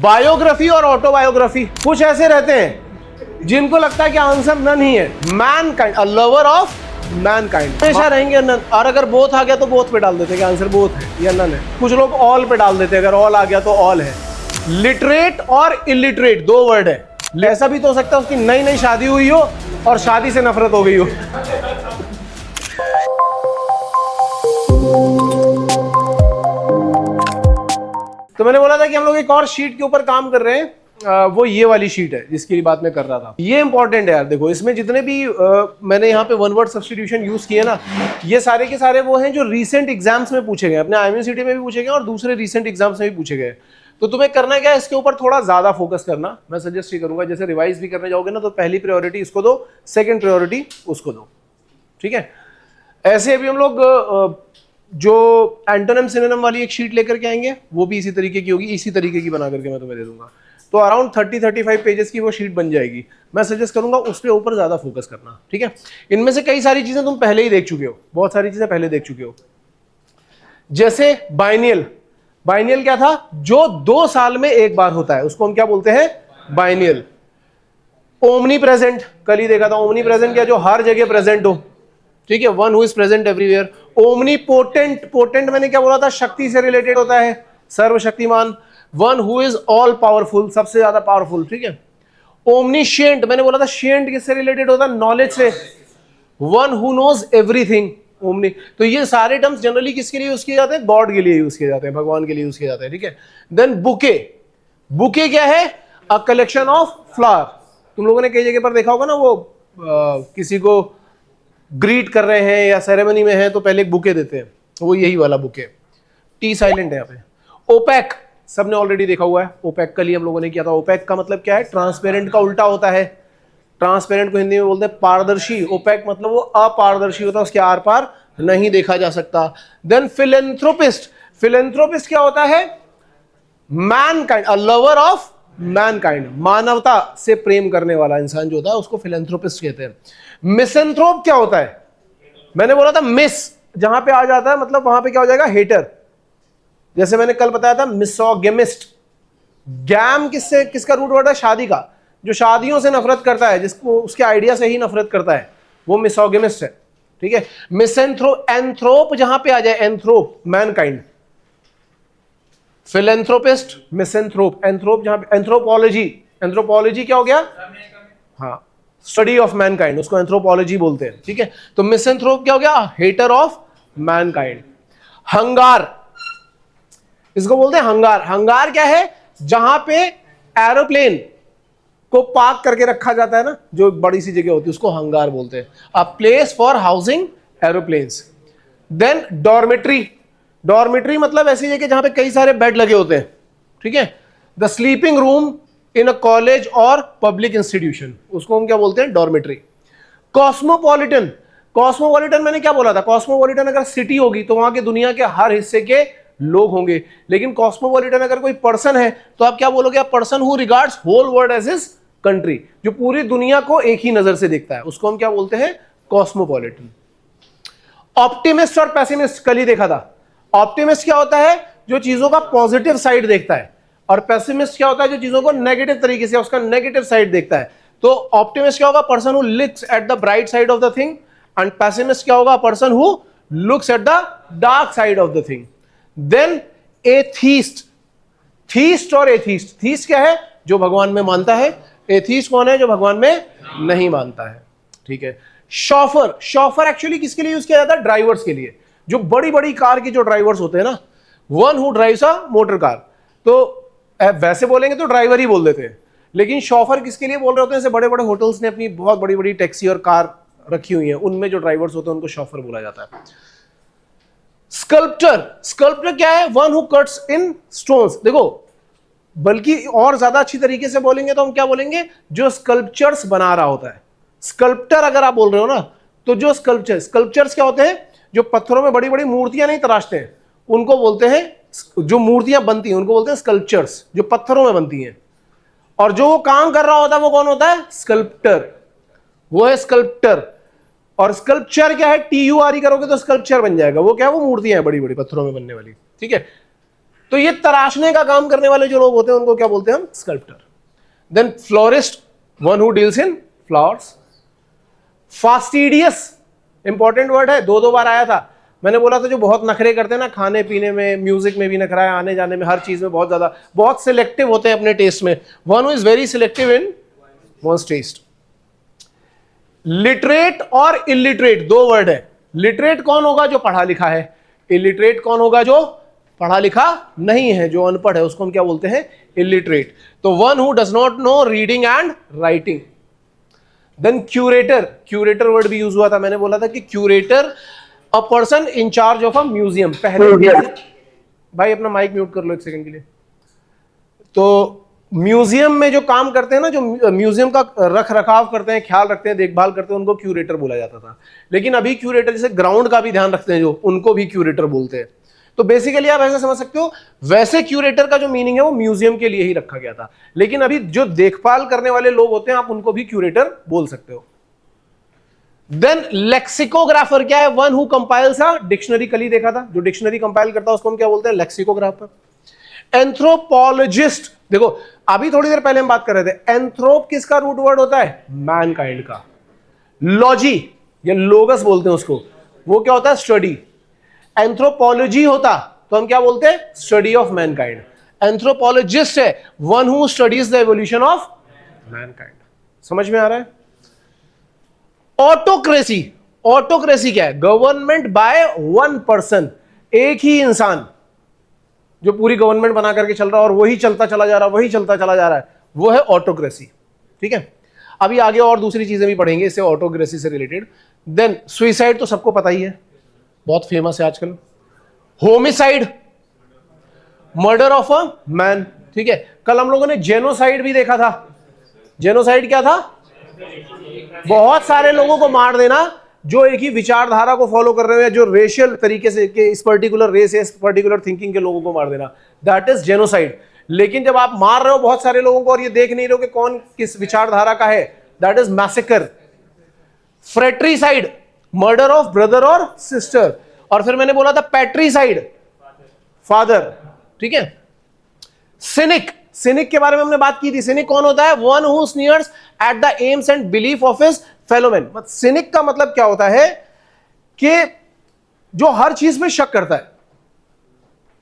Biography और autobiography कुछ ऐसे रहते हैं जिनको लगता है कि आंसर नन ही है। Man kind, a lover of man kind, हमेशा रहेंगे नन। और अगर बोथ आ गया तो बोथ पे डाल देते हैं कि आंसर बोथ है या नन है। कुछ लोग ऑल पे डाल देते हैं, अगर ऑल आ गया तो ऑल है। लिटरेट और इलिटरेट दो वर्ड है। ऐसा भी तो हो सकता है उसकी नई नई शादी हुई हो और शादी से नफरत हो गई हो। तो मैंने बोला था कि हम लोग एक और शीट के ऊपर काम कर रहे हैं, वो ये वाली शीट है जिसकी बात मैं कर रहा था। ये इंपॉर्टेंट है यार। देखो इसमें जितने भी मैंने यहाँ पे वन वर्ड सब्स्टिट्यूशन यूज किए ना, ये सारे के सारे वो हैं जो रीसेंट एग्जाम्स में पूछे गए, अपने IMUCT में भी पूछे गए और दूसरे रीसेंट एग्जाम्स में भी पूछे गए। तो तुम्हें करना क्या है, इसके ऊपर थोड़ा ज्यादा फोकस करना मैं सजेस्ट ही करूंगा। जैसे रिवाइज भी करने जाओगे ना तो पहली प्रायोरिटी इसको दो, सेकेंड प्रायोरिटी उसको दो, ठीक है। ऐसे अभी हम लोग जो एंटोनिम सिनोनिम वाली एक शीट लेकर के आएंगे, वो भी इसी तरीके की होगी, इसी तरीके की बना करके मैं तुम्हें दे दूंगा। तो अराउंड 30-35 पेजेस की वो शीट बन जाएगी। मैं सजेस्ट करूंगा उस पर ऊपर ज्यादा फोकस करना, ठीक है। इनमें से कई सारी चीजें तुम पहले ही देख चुके हो, बहुत सारी चीजें पहले देख चुके हो। जैसे बाइनियल, बाइनियल क्या था, जो 2 साल में एक बार होता है उसको हम क्या बोलते हैं, बाइनियल। ओमनी प्रेजेंट कल ही देखा था। ओमनी प्रेजेंट क्या, जो हर जगह प्रेजेंट हो, ठीक है, one who is present everywhere. Omni potent, potent मैंने क्या बोला था, शक्ति से रिलेटेड होता है, सर्वशक्तिमान। One who is all powerful, सबसे ज्यादा पावरफुल, ठीक है। ओमनीशिएंट मैंने बोला था, शिएंट किससे रिलेटेड होता है, नॉलेज से। One who knows everything, omni. तो ये सारे टर्म्स जनरली किसके लिए यूज किए जाते हैं, गॉड के लिए यूज किए जाते हैं, भगवान के लिए यूज किए जाते हैं, ठीक है। देन बुके, बुके क्या है, अ कलेक्शन ऑफ फ्लावर। तुम लोगों ने कई जगह पर देखा होगा ना, वो किसी को ग्रीट कर रहे हैं या सेरेमनी में है तो पहले एक बुके देते हैं, वो यही वाला बुके। टी साइलेंट है यहाँ पे। ओपेक सबने ऑलरेडी देखा हुआ है, ओपेक कल ही हम लोगों ने किया था। ओपेक का मतलब क्या है, ट्रांसपेरेंट का उल्टा होता है। ट्रांसपेरेंट को हिंदी में बोलते हैं पारदर्शी। ओपेक मतलब वो अपारदर्शी होता है, उसके आर पार नहीं देखा जा सकता। देन फिलेंथ्रोपिस्ट, फिलेंथ्रोपिस्ट क्या होता है, Mankind, a lover of Mankind, मानवता से प्रेम करने वाला इंसान जो होता है उसको फिलेंथ्रोपिस्ट कहते हैं। मिसेंथ्रोप क्या होता है, मैंने बोला था मिस जहां पे आ जाता है मतलब वहां पे क्या हो जाएगा, हेटर। जैसे मैंने कल बताया था मिसोगेमिस्ट। गैम किससे, किसका रूट वर्ड है, शादी का। जो शादियों से नफरत करता है, जिसको उसके आइडिया से ही नफरत करता है, वो मिसोगेमिस्ट है, ठीक है। मिसेंथ्रोप, एंथ्रोप जहां पे आ जाए, एंथ्रोप मैनकाइंड। फिलेंथ्रोपिस्ट, मिसेंथ्रोप, एंथ्रोप जहां पे, एंथ्रोपोलॉजी, एंथ्रोपोलॉजी क्या हो गया, हाँ, स्टडी ऑफ मैनकाइंड, उसको एंथ्रोपोलॉजी बोलते हैं, ठीक है। तो मिसेंथ्रोप क्या हो गया, हेटर ऑफ मैनकाइंड। हंगार, इसको बोलते हैं हंगार। हंगार क्या है, जहां पे एरोप्लेन को पार्क करके रखा जाता है ना, जो बड़ी सी जगह होती है, उसको हंगार बोलते हैं। A place for housing aeroplanes. Then dormitory, dormitory मतलब ऐसी जगह जहां पे कई सारे बेड लगे होते हैं, ठीक है। The sleeping room in a college और पब्लिक इंस्टीट्यूशन, उसको हम क्या बोलते हैं, डॉर्मेट्री। कॉस्मोपॉलिटन, कॉस्मोपॉलिटन मैंने क्या बोला था, कॉस्मोपॉलिटन अगर सिटी होगी तो वहां के दुनिया के हर हिस्से के लोग होंगे। लेकिन कॉस्मोपॉलिटन अगर कोई पर्सन है तो आप क्या बोलोगे, person who regards whole world as his country, जो पूरी दुनिया को एक ही नजर से देखता है, उसको हम क्या बोलते हैं, कॉस्मोपॉलिटन। ऑप्टिमिस्ट और पेसिमिस्ट कल ही देखा था। ऑप्टिमिस्ट क्या होता है, जो चीजों का पॉजिटिव साइड देखता है, और पेसिमिस्ट क्या होता है, जो चीजों को नेगेटिव तरीके से उसका नेगेटिव साइड देखता है। तो ऑप्टिमिस्ट क्या होगा, person who looks at the bright side of the thing, and pessimist क्या होगा, person who looks at the dark side of the thing. Then atheist, theist और एथीस्ट। थीस्ट क्या है, जो भगवान में मानता है। एथीस्ट कौन है, जो भगवान में नहीं मानता है, ठीक है। शॉफर, शॉफर एक्चुअली किसके लिए यूज किया जाता है, ड्राइवर्स के लिए। जो बड़ी बड़ी कार के जो ड्राइवर्स होते हैं ना, one who drives a motor car, तो वैसे बोलेंगे तो ड्राइवर ही बोल देते हैं, लेकिन शॉफर किसके लिए बोल रहे होते हैं, जैसे बड़े बड़े होटल्स ने अपनी बहुत बड़ी बड़ी टैक्सी और कार रखी हुई है, उनमें जो ड्राइवर्स होते हैं उनको शॉफर बोला जाता है। स्कल्प्टर, स्कल्प्टर क्या है, one who cuts in stones. देखो बल्कि और ज्यादा अच्छी तरीके से बोलेंगे तो हम क्या बोलेंगे, जो स्कल्पचर्स बना रहा होता है। स्कल्प्टर अगर आप बोल रहे हो ना, तो जो स्कल्पचर्स, स्कल्पचर्स क्या होते हैं, जो पत्थरों में बड़ी बड़ी मूर्तियां नहीं तराशते हैं, उनको बोलते हैं, जो मूर्तियां बनती हैं उनको बोलते हैं स्कल्पचर्स, जो पत्थरों में बनती हैं। और जो वो काम कर रहा होता है वो कौन होता है, स्कल्प्टर, वो है स्कल्प्टर। और स्कल्पचर क्या है, TURE करोगे तो स्कल्पचर बन जाएगा, वो क्या है, वो मूर्तियां हैं बड़ी बड़ी पत्थरों में बनने वाली, ठीक है। तो ये तराशने का काम करने वाले जो लोग होते हैं उनको क्या बोलते हैं हम? Sculptor. Then florist, one who deals in flowers. Fastidious, important word है, दो बार आया था। मैंने बोला था जो बहुत नखरे करते हैं ना, खाने पीने में, म्यूजिक में भी नखरा है, आने जाने में, हर चीज में बहुत ज्यादा, बहुत सिलेक्टिव होते हैं अपने टेस्ट में। One who is very selective in one's taste. Literate और इलिटरेट, दो वर्ड है। लिटरेट कौन होगा? जो पढ़ा लिखा है। इलिटरेट कौन होगा? जो पढ़ा लिखा नहीं है, जो अनपढ़ है, उसको हम क्या बोलते हैं? इलिटरेट। तो one who does not know reading and writing. Then curator, curator word भी यूज हुआ था। मैंने बोला था कि curator a person in charge of a museum. पहले भाई अपना माइक म्यूट कर लो एक सेकंड के लिए। तो म्यूजियम में जो काम करते हैं ना, जो म्यूजियम का रख रखाव करते हैं, ख्याल रखते हैं, देखभाल करते हैं, उनको क्यूरेटर बोला जाता था। लेकिन अभी क्यूरेटर जैसे ग्राउंड का भी ध्यान रखते हैं जो, उनको भी क्यूरेटर बोलते हैं। तो बेसिकली आप ऐसे समझ सकते हो, वैसे क्यूरेटर का जो मीनिंग है वो म्यूजियम के लिए ही रखा गया था। लेकिन अभी जो देखभाल करने वाले लोग होते हैं, आप उनको भी क्यूरेटर बोल सकते हो। देन लेक्सिकोग्राफर क्या है? One who compiles a dictionary. कल ही देखा था, जो डिक्शनरी कंपाइल करता है उसको हम क्या बोलते हैं? लेक्सिकोग्राफर। एंथ्रोपोलॉजिस्ट, देखो अभी थोड़ी देर पहले हम बात कर रहे थे, एंथ्रोप किसका रूट वर्ड होता है? मैनकाइंड का। लॉजी या लोगस बोलते हैं उसको, वो क्या होता है? स्टडी। एंथ्रोपोलॉजी होता तो हम क्या बोलते हैं? Study of Mankind. एंथ्रोपोलॉजिस्ट है one who studies the evolution of Mankind. समझ में आ रहा है? ऑटोक्रेसी, ऑटोक्रेसी क्या है? गवर्नमेंट बाय वन पर्सन, एक ही इंसान जो पूरी गवर्नमेंट बना करके चल रहा है और वही चलता चला जा रहा है, वही चलता चला जा रहा है, वो है ऑटोक्रेसी। ठीक है, अभी आगे और दूसरी चीजें भी पढ़ेंगे इससे, ऑटोक्रेसी से रिलेटेड। देन सुइसाइड तो सबको पता ही है, बहुत फेमस है आजकल। Homicide, murder of a man. ठीक है, कल हम लोगों ने जेनोसाइड भी देखा था। जेनोसाइड क्या था? बहुत सारे लोगों को मार देना जो एक ही विचारधारा को फॉलो कर रहे हो, या जो रेशियल तरीके से के इस पर्टिकुलर रेस या इस पर्टिकुलर थिंकिंग के लोगों को मार देना, दैट इज जेनोसाइड। लेकिन जब आप मार रहे हो बहुत सारे लोगों को और ये देख नहीं रहे हो कि कौन किस विचारधारा का है, that is massacre. Fratricide, murder of brother और सिस्टर। और फिर मैंने बोला था पैट्रीसाइड, फादर। ठीक है, सिनिक, सिनिक के बारे में हमने बात की थी। सिनिक कौन होता है? One who sneers at the aims and belief of his fellow man. Cynic का मतलब क्या होता है? कि जो हर चीज पे शक करता है।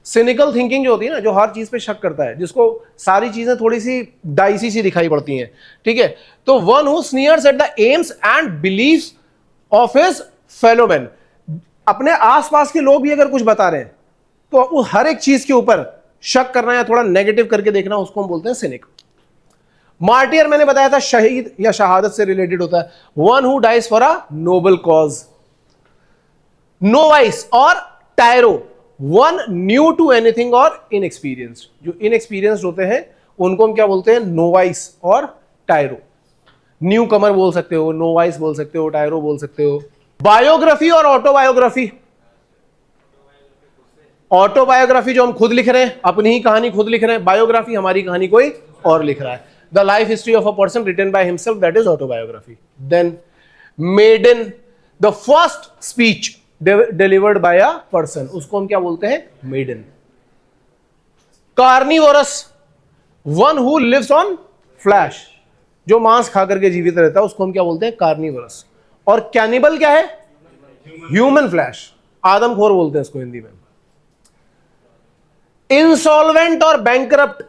सिनिकल थिंकिंग जो होती है ना, जो हर चीज पे शक करता है, जिसको सारी चीजें थोड़ी सी डाइसी सी दिखाई पड़ती हैं। ठीक है, तो one who sneers at the aims and belief of his fellow man. अपने आसपास के लोग भी अगर कुछ बता रहे हैं तो उस हर एक चीज के ऊपर शक करना या थोड़ा नेगेटिव करके देखना, उसको हम बोलते हैं सिनिक। मार्टियर मैंने बताया था शहीद या शहादत से रिलेटेड होता है। One who dies for a noble cause. Novice और tyro, one new to anything और इनएक्सपीरियंस्ड। जो इनएक्सपीरियंस्ड होते हैं उनको हम क्या बोलते हैं? नोवाइस और टायरो। न्यू कमर बोल सकते हो, नोवाइस बोल सकते हो, टायरो बोल सकते हो। बायोग्राफी और ऑटोबायोग्राफी। ऑटोबायोग्राफी जो हम खुद लिख रहे हैं, अपनी ही कहानी खुद लिख रहे हैं। बायोग्राफी हमारी कहानी कोई और लिख रहा है। The life history of a person written by himself, that is autobiography. Then maiden, the first speech delivered by a person, उसको हम क्या बोलते हैं? Maiden. Carnivorous, one who lives on flesh, जो मांस खा करके जीवित रहता है, उसको हम क्या बोलते हैं? कार्निवोरस। और कैनिबल क्या है? ह्यूमन फ्लैश, आदमखोर बोलते हैं इसको हिंदी में। इंसॉल्वेंट और बैंकरप्ट,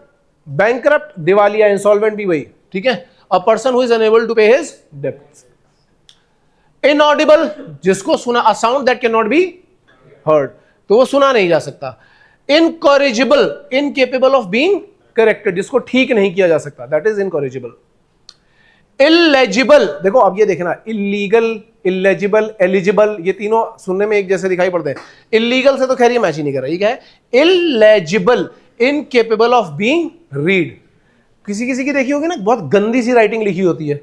बैंकरप्ट दिवालिया, इंसॉल्वेंट भी वही। ठीक है, a person who is unable to pay his debts. Inaudible, जिसको सुना, a sound that can not be heard, तो वो सुना नहीं जा सकता। Incorrigible, incapable of being corrected, जिसको ठीक नहीं किया जा सकता, दैट इज इनकॉरिजिबल। इलेजिबल, देखो अब ये देखना, इलीगल, इलेजिबल, एलिजिबल, ये तीनों सुनने में एक जैसे दिखाई पड़ते हैं। इलीगल से तो खैर ये मैच ही नहीं कर रहा, ये क्या है? Illegible, incapable of being read. किसी किसी की देखी होगी ना, बहुत गंदी सी राइटिंग लिखी होती है,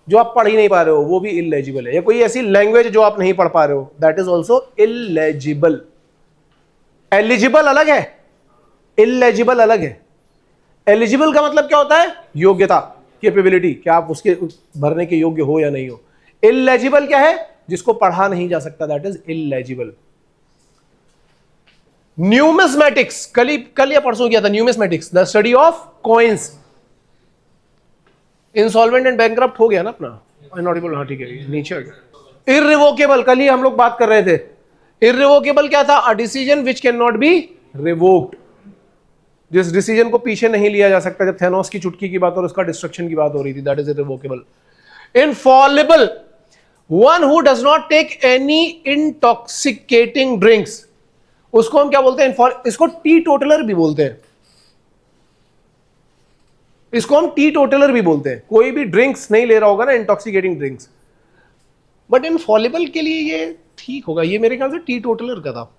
जो आप पढ़ ही नहीं पा रहे हो, वो भी इलेजिबल है। या कोई ऐसी लैंग्वेज जो आप नहीं पढ़ पा रहे हो, that is also illegible. Eligible अलग है, इलेजिबल अलग है। एलिजिबल का मतलब क्या होता है? योग्यता, कैपेबिलिटी, क्या आप उसके भरने के योग्य हो या नहीं हो। इलेजिबल क्या है? जिसको पढ़ा नहीं जा सकता, दैट इज इलेजिबल। न्यूमिस्मेटिक्स, कल या परसों किया था numismatics, the study of coins. Insolvent and bankrupt हो गया ना अपना, इनऑडिबल, हाँ ठीक है, नीचे आ गया। इररिवोकेबल, कल ही हम लोग बात कर रहे थे। इररिवोकेबल क्या था? A decision which can not B revoked, जिस डिसीजन को पीछे नहीं लिया जा सकता। जब थेनोस की चुटकी की बात और उसका डिस्ट्रक्शन की बात हो रही थी, that is irrevocable. Infallible, one who does not take any intoxicating drinks, उसको हम क्या बोलते हैं? इसको टी टोटलर भी बोलते हैं, इसको हम टी टोटलर भी बोलते हैं। कोई भी ड्रिंक्स नहीं ले रहा होगा ना, इंटॉक्सिकेटिंग ड्रिंक्स, बट इनफॉलिबल के लिए ये ठीक होगा। ये मेरे ख्याल से टी टोटलर का था।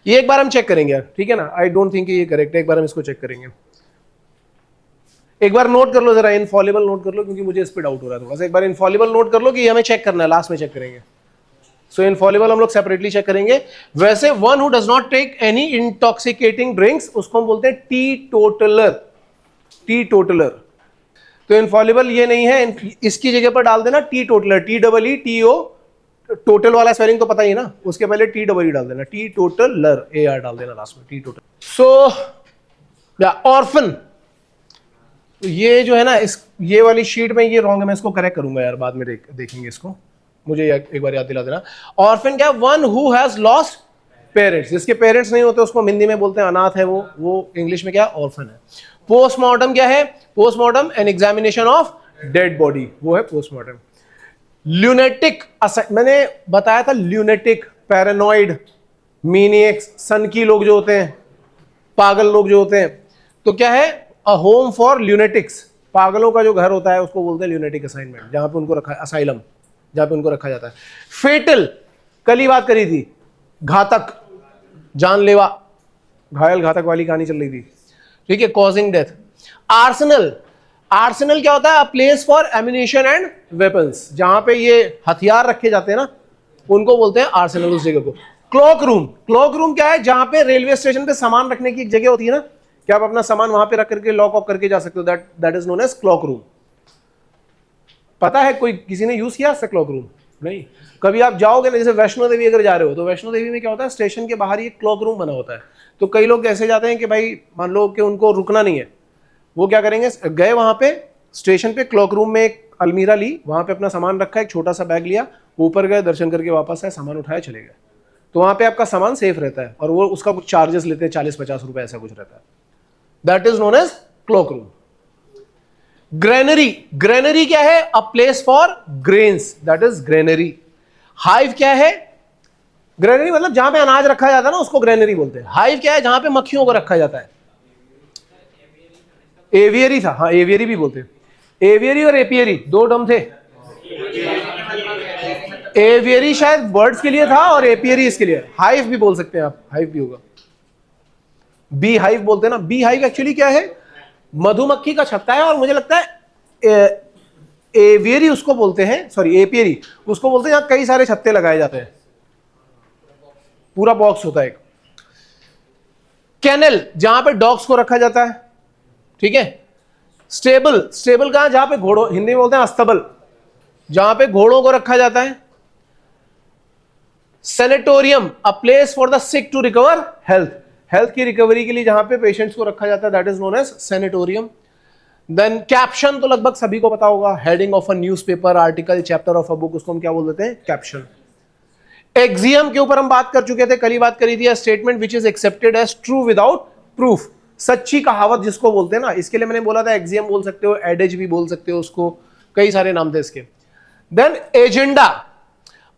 ये एक बार हम चेक करेंगे यार, ठीक है ना? आई डोंट थिंक ये करेक्ट है, एक बार हम इसको चेक करेंगे। एक बार नोट कर लो जरा, इनफॉलिबल नोट कर लो, क्योंकि मुझे इस पे डाउट हो रहा है थोड़ा सा। एक बार इनफॉलिबल नोट कर लो कि हमें चेक करना है, लास्ट में चेक करेंगे। सो इनफॉलिबल हम लोग सेपरेटली चेक करेंगे। वैसे one who does not take any intoxicating drinks, उसको हम बोलते हैं टी टोटलर, टी टोटलर। तो इनफॉलिबल ये नहीं है, इसकी जगह पर डाल देना teetotaller, T double E T O, total वाला स्पेलिंग तो पता ही ना, उसके पहले टी डबल ई डाल देना, टी टोटलर, ए आर डाल देना लास्ट में, टी टोटल। सो ऑर्फन, ये जो है ना, इस ये वाली शीट में ये रॉन्ग है, मैं इसको करेक्ट करूंगा यार, बाद में देखेंगे इसको, मुझे एक बार याद दिला देना। ऑर्फन क्या? One who has lost parents, जिसके पेरेंट्स नहीं होते उसको हिंदी में बोलते हैं अनाथ है वो इंग्लिश में क्या? ऑर्फन है। पोस्टमार्टम क्या है? Postmortem an examination of dead body, वो है पोस्टमार्टम। ल्यूनेटिक, मैंने बताया था, ल्यूनेटिक, पैरानॉइड, मीनियक्स, सनकी लोग जो होते हैं, पागल लोग जो होते हैं, तो क्या है? अ होम फॉर ल्यूनेटिक्स, पागलों का जो घर होता है उसको बोलते हैं ल्यूनेटिक असाइनमेंट, जहां पे उनको रखा, असाइलम जहां पे उनको रखा जाता है। फेटल, कल ही बात करी थी, घातक, जानलेवा, घायल घातक वाली कहानी चल रही थी, ठीक है, कॉजिंग डेथ। आर्सेनल, आर्सेनल क्या होता है? A place for ammunition and weapons, जहां पे ये हथियार रखे जाते हैं ना, उनको बोलते हैं आर्सेनल, उस जगह को। क्लॉक रूम, क्लॉक रूम क्या है? जहां पे रेलवे स्टेशन पे सामान रखने की एक जगह होती है ना, क्या आप अपना सामान वहां पे रख करके लॉक ऑफ करके जा सकते हो, that is known as cloak room. पता है कोई किसी ने यूज किया क्लॉक रूम? नहीं। कभी आप जाओगे ना, जैसे वैष्णो देवी अगर जा रहे हो, तो वैष्णो देवी में क्या होता है? स्टेशन के बाहर ही एक क्लॉक रूम बना होता है। तो कई लोग ऐसे जाते हैं कि भाई मान लो कि उनको रुकना नहीं है, वो क्या करेंगे? गए वहां पे स्टेशन पे, क्लॉक रूम में एक अलमीरा ली, वहां पे अपना सामान रखा, एक छोटा सा बैग लिया, ऊपर गए, दर्शन करके वापस आए, सामान उठाया, चले गए। तो वहां पे आपका सामान सेफ रहता है, और वो उसका कुछ चार्जेस लेते हैं, 40-50 रुपए ऐसा कुछ रहता है। That is known as cloak room. Granary, granary क्या है? A place for grains, that is granary. Hive क्या है? ग्रेनरी मतलब जहां पे अनाज रखा जाता है ना, उसको ग्रेनरी बोलते हैं। हाइव क्या है? जहां पे मक्खियों को रखा जाता है। एवियरी था, हाँ एवियरी भी बोलते हैं। एवियरी और एपियरी दो टर्म थे। एवियरी शायद बर्ड्स के लिए था और एपियरी इसके लिए। हाइव भी बोल सकते हैं आप, हाइव भी होगा। बी हाइव बोलते हैं ना। बी हाइव एक्चुअली क्या है? मधुमक्खी का छत्ता है, और मुझे लगता है एवियरी उसको बोलते हैं, सॉरी एपियरी उसको बोलते हैं, यहां कई सारे छत्ते लगाए जाते हैं, पूरा बॉक्स होता है एक। कैनल, जहां पे डॉग्स को रखा जाता है, ठीक है। स्टेबल, स्टेबल कहां? जहां पे घोड़ों, हिंदी में बोलते हैं अस्तबल, जहां पे घोड़ों को रखा जाता है। Sanatorium, a place for the sick to recover health, health की रिकवरी के लिए जहां पे पेशेंट्स को रखा जाता है, that is known as sanatorium. Then caption तो लगभग सभी को पता होगा, heading of a newspaper, article, chapter of a book, उसको हम क्या बोल देते हैं? कैप्शन। एक्सियम के ऊपर हम बात कर चुके थे, कल ही बात करी थी, statement which is accepted as true without proof, सच्ची कहावत जिसको बोलते हैं ना, इसके लिए मैंने बोला था एक्सियम बोल सकते हो, एडेज भी बोल सकते हो उसको, कई सारे नाम थे इसके। Then agenda,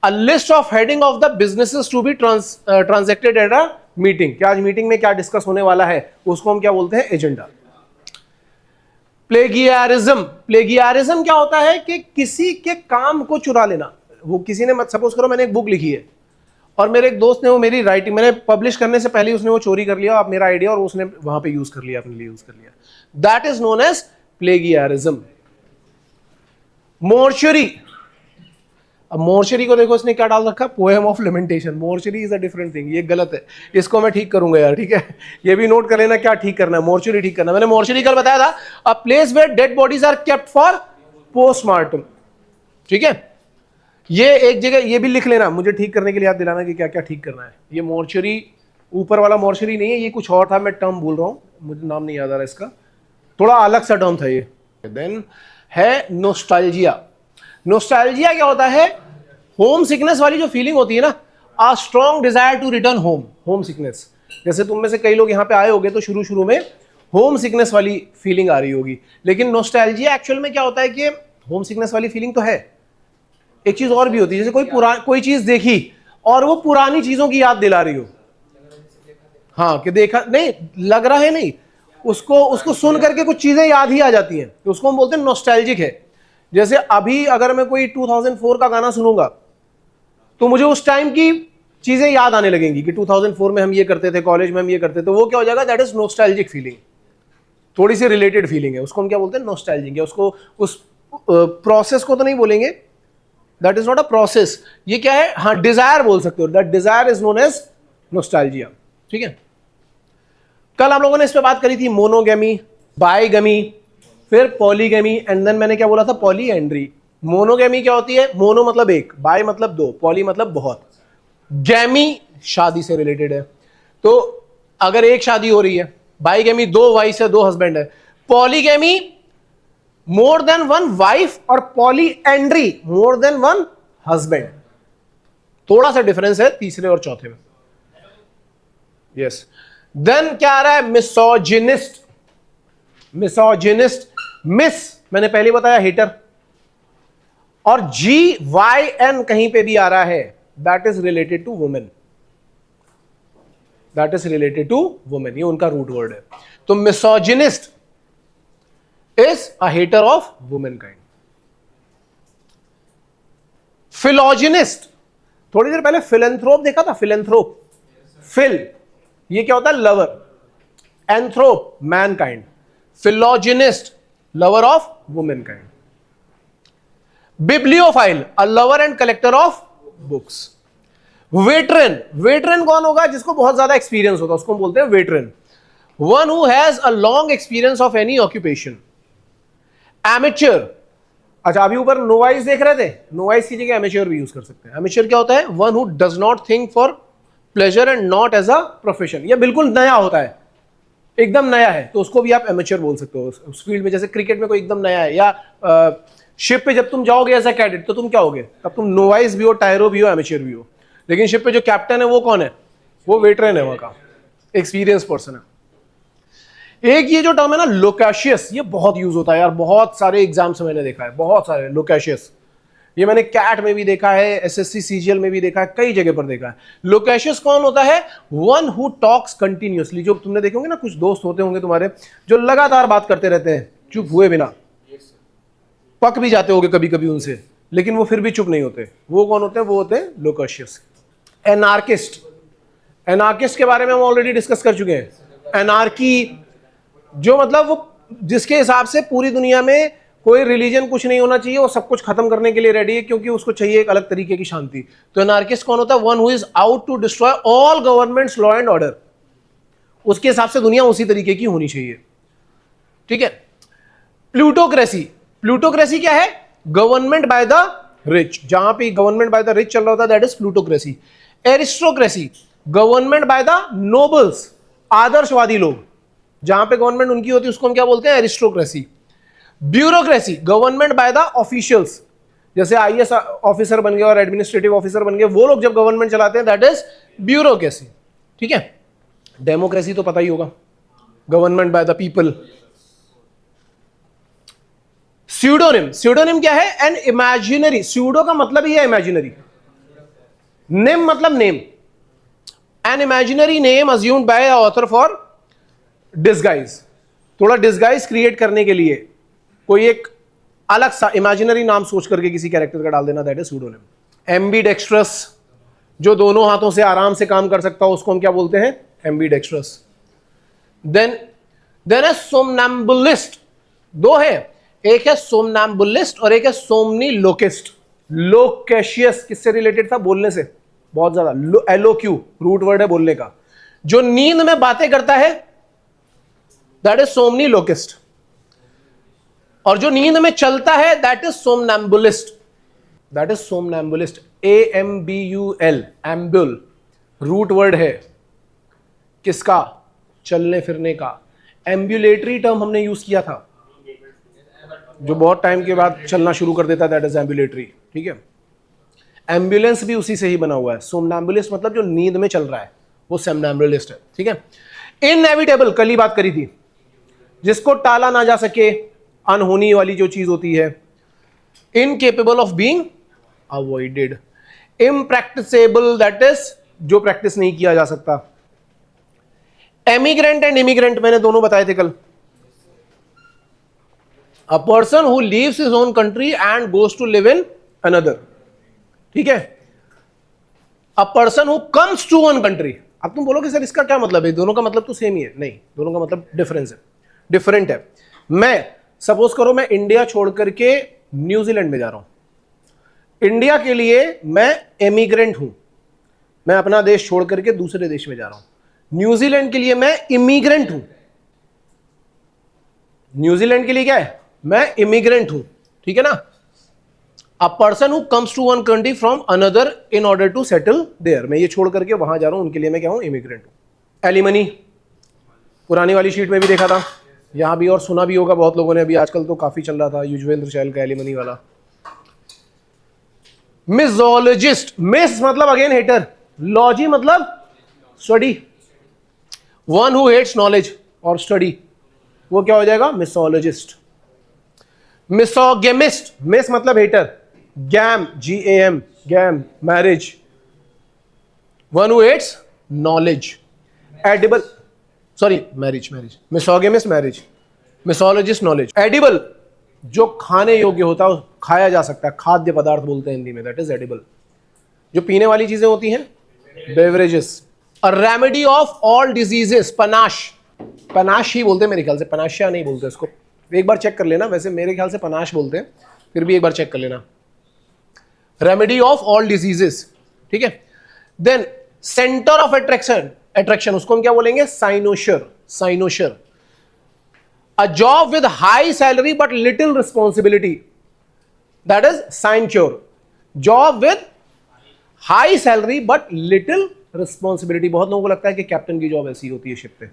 a list of heading of the businesses to be transacted at a meeting, क्या आज मीटिंग में क्या डिस्कस होने वाला है, उसको हम क्या बोलते हैं? एजेंडा। प्लेगियारिज्म, प्लेगियारिज्म क्या होता है? कि किसी के काम को चुरा लेना। वो किसी ने, सपोज करो मैंने एक बुक लिखी है और मेरे एक दोस्त ने वो मेरी राइटिंग, मैंने पब्लिश करने से पहले उसने वो चोरी कर लिया, आप मेरा आइडिया, और उसने वहां पे यूज कर लिया, अपने लिए यूज कर लिया, that is known as plagiarism. Mortuary, अब मोर्चरी को देखो इसने क्या डाल रखा? Poem of lamentation. Mortuary is a different thing, ये गलत है, इसको मैं ठीक करूंगा यार, ठीक है, ये भी नोट कर लेना क्या ठीक करना है, मोर्चरी ठीक करना। मैंने मोर्चरी कल बताया था, a place where dead bodies are kept for postmortem, ठीक है। ये एक जगह ये भी लिख लेना, मुझे ठीक करने के लिए याद दिलाना कि क्या क्या ठीक करना है। ये मोर्चरी ऊपर वाला मॉर्चरी नहीं है, ये कुछ और था, मैं टर्म भूल रहा हूं, मुझे नाम नहीं याद आ रहा इसका, थोड़ा अलग सा टर्म था ये। देन है नोस्टैल्जिया। नोस्टैल्जिया क्या होता है? होम सिकनेस वाली जो फीलिंग होती है ना, a strong desire to return home, homesickness. जैसे तुम में से कई लोग यहाँ पे आए होंगे तो शुरू शुरू में होम सिकनेस वाली फीलिंग आ रही होगी, लेकिन नोस्टैल्जिया एक्चुअल में क्या होता है कि होम सिकनेस वाली फीलिंग तो है, एक चीज और भी होती है, जैसे कोई चीज देखी और वो पुरानी चीजों की याद दिला रही हो। हाँ, कि देखा नहीं, लग रहा है नहीं, उसको सुन करके कुछ चीजें याद ही आ जाती हैं, तो उसको हम बोलते हैं नॉस्टैल्जिक है। जैसे अभी अगर मैं कोई 2004 का गाना सुनूंगा तो मुझे उस टाइम की चीजें याद आने लगेंगी कि 2004 में हम ये करते थे, कॉलेज में हम ये करते थे, तो वो क्या हो जाएगा? दैट इज नॉस्टैल्जिक फीलिंग, थोड़ी सी रिलेटेड फीलिंग है, उसको हम क्या बोलते हैं? नॉस्टैल्जिक। है उसको, उस प्रोसेस को तो नहीं बोलेंगे, that is not a process, ये क्या है? हाँ, डिजायर बोल सकते हो, that desire is known as nostalgia. ठीक है, कल आप लोगों ने इस पे बात करी थी, मोनोगेमी, बाइगमी, फिर पॉलीगेमी, एंड देन मैंने क्या बोला था? पॉलीएंड्री। मोनोगेमी क्या होती है? मोनो मतलब एक, बाय मतलब दो, पॉली मतलब बहुत, गैमी शादी से रिलेटेड है। तो अगर एक शादी हो रही है, बाइगेमी दो वाइफ है, दो हस्बैंड है। Polygamy more than one wife, और polyandry more than one husband. थोड़ा सा डिफरेंस है तीसरे और चौथे में। यस, देन क्या आ रहा है? मिसोजिनिस्ट। मिसोजिनिस्ट, मिस मैंने पहले बताया हेटर, और GYN कहीं पे भी आ रहा है, that is related to women, that is related to women, ये उनका रूट वर्ड है। तो misogynist is a hater of women kind. Philogynist, थोड़ी देर पहले फिलेंथ्रोप देखा था, फिलेंथ्रोप, फिल ये क्या होता है? Lover, एंथ्रोप man kind, फिलोजिनिस्ट lover of women kind. Bibliophile, a lover and collector of books. Veteran, veteran कौन होगा? जिसको बहुत ज्यादा एक्सपीरियंस होगा, उसको हम बोलते हैं veteran. One who has a long experience of any occupation. Amateur, अच्छा अभी ऊपर नोवाइस देख रहे थे, नोवाइस की जगह एमेच्योर भी यूज कर सकते हैं। एमेच्योर क्या होता है? One who does not think for pleasure and not as a profession, ये बिल्कुल नया होता है, एकदम नया है, तो उसको भी आप एमेच्योर बोल सकते हो उस फील्ड में। जैसे क्रिकेट में कोई एकदम नया है, या शिप पे जब तुम जाओगे एज अ कैडेट तो तुम क्या होगे? तब तुम नोवाइस भी हो, टायरो भी हो, एमेच्योर भी हो। लेकिन शिप पे जो कैप्टन है वो कौन है? वो वेटरन है, वहां का एक्सपीरियंस पर्सन है। एक ये जो टर्म है ना लोकेशियस, ये बहुत यूज होता है यार, बहुत सारे एग्जाम्स में मैंने देखा है, बहुत सारे लोकेशियस। ये मैंने कैट में भी देखा है, SSC CGL में भी देखा है, कई जगह पर देखा है। लोकेशियस कौन होता है? One who talks continuously. जो तुमने देखे होंगे ना, कुछ दोस्त होते होंगे तुम्हारे जो लगातार बात करते रहते हैं चुप हुए बिना, पक भी जाते होंगे कभी कभी उनसे, लेकिन वो फिर भी चुप नहीं होते, वो कौन होते हैं? वो होते हैं लोकेशियस। एनार्किस्ट, एनार्किस्ट के बारे में हम ऑलरेडी डिस्कस कर चुके हैं। एनार्की जो मतलब वो जिसके हिसाब से पूरी दुनिया में कोई रिलीजन कुछ नहीं होना चाहिए, वो सब कुछ खत्म करने के लिए रेडी है, क्योंकि उसको चाहिए एक अलग तरीके की शांति। तो एनार्किस्ट कौन होता है? One who is out to destroy all governments law and order. उसके हिसाब से दुनिया उसी तरीके की होनी चाहिए। ठीक है। प्लूटोक्रेसी, प्लूटोक्रेसी क्या है? Government by the rich. जहां पे गवर्नमेंट बाय द रिच चल रहा होता है that is plutocracy. Aristocracy, government by the nobles, आदर्शवादी लोग, जहां पे गवर्नमेंट उनकी होती है उसको हम क्या बोलते हैं? Aristocracy. Bureaucracy, government by the officials, जैसे IAS ऑफिसर बन गए और एडमिनिस्ट्रेटिव ऑफिसर बन गए, वो लोग जब गवर्नमेंट चलाते हैं दैट इज ब्यूरोक्रेसी। ठीक है। डेमोक्रेसी तो पता ही होगा, government by the people. Pseudonym, pseudonym क्या है? एन इमेजिनरी, स्यूडो का मतलब ही है इमेजिनरी, निम मतलब name, an imaginary name assumed by author for disguise, थोड़ा डिस्गाइज क्रिएट करने के लिए कोई एक अलग सा इमेजिनरी नाम सोच करके किसी कैरेक्टर का डाल देना, दैट इज स्यूडोनिम। एम्बीडेक्स्ट्रस, जो दोनों हाथों से आराम से काम कर सकता हो उसको हम क्या बोलते हैं? एम्बीडेक्स्ट्रस। देन है सोमनैम्बुलिस्ट, दो है, एक है सोमनैम्बुलिस्ट और एक है सोमनी लोकिस्ट। लोकेशियस किससे रिलेटेड था? बोलने से, बहुत ज्यादा, LOQ रूट वर्ड है बोलने का, जो नींद में बातें करता है दैट इज सोमनी लोकिस्ट, और जो नींद में चलता है that is somnambulist, that is somnambulist. AMBUL, ambul root word है, किसका? चलने फिरने का। एम्बुलेटरी टर्म हमने यूज किया था, जो बहुत टाइम के बाद चलना शुरू कर देता है, दैट इज एम्बुलेटरी। ठीक है, एम्बुलेंस भी उसी से ही बना हुआ है। सोमनैम्बुलिस्ट मतलब जो नींद में चल रहा है वो सोमनैम्बुलिस्ट है। ठीक है, इनएविटेबल कल ही बात करी थी, जिसको टाला ना जा सके, अनहोनी वाली जो चीज होती है। Incapable of being avoided. Impracticable that is जो प्रैक्टिस नहीं किया जा सकता। एमिग्रेंट एंड इमिग्रेंट मैंने दोनों बताए थे कल। A person who leaves his own country and goes to live in another. ठीक है, a person who comes to one country. अब तुम बोलोगे सर इसका क्या मतलब है, दोनों का मतलब तो सेम ही है। नहीं, दोनों का मतलब डिफरेंस है, डिफरेंट है। मैं सपोज करो मैं इंडिया छोड़ करके न्यूजीलैंड में जा रहा हूं, इंडिया के लिए मैं एमिग्रेंट हूं, मैं अपना देश छोड़ करके दूसरे देश में जा रहा हूं। न्यूजीलैंड के लिए मैं इमिग्रेंट हूं। न्यूजीलैंड के लिए क्या है? मैं इमिग्रेंट हूं। ठीक है ना? A person who comes to one country from another in order to settle there. मैं ये छोड़ करके वहां जा रहा हूं, उनके लिए मैं क्या हूं? इमिग्रेंट हूं। एलिमनी पुरानी वाली शीट में भी देखा था, यहां भी, और सुना भी होगा बहुत लोगों ने। अभी आजकल तो काफी चल रहा था युजवेंद्र चहल का एलिमनी वाला। मिसोलॉजिस्ट, मिस मतलब अगेन हेटर, लॉजी मतलब study. One who hates knowledge और स्टडी, वो क्या हो जाएगा? मिसोलॉजिस्ट। मिसोगेमिस्ट, मिस मतलब hater, gam GAM gam marriage, one who hates knowledge. Edible, sorry marriage, misogamist marriage, misologist knowledge. Edible जो खाने योग्य होता है, खाया जा सकता है, खाद्य पदार्थ बोलते हैं हिंदी में, दैट इज एडिबल। जो पीने वाली चीजें होती हैं, beverages. A remedy of all diseases, panacea, panacea ही बोलते हैं मेरे ख्याल से, पनाशिया नहीं बोलते इसको। एक बार चेक कर लेना, वैसे मेरे ख्याल से पनाश बोलते हैं, फिर भी एक बार चेक कर लेना। Remedy of all diseases. ठीक है, then centre of attraction, attraction उसको हम क्या बोलेंगे? साइनोशर, साइनोशर। A job with high salary but little responsibility, that is sinecure. Job with high salary but little responsibility। बहुत लोगों को लगता है कि कैप्टन की जॉब ऐसी होती है शिप पे।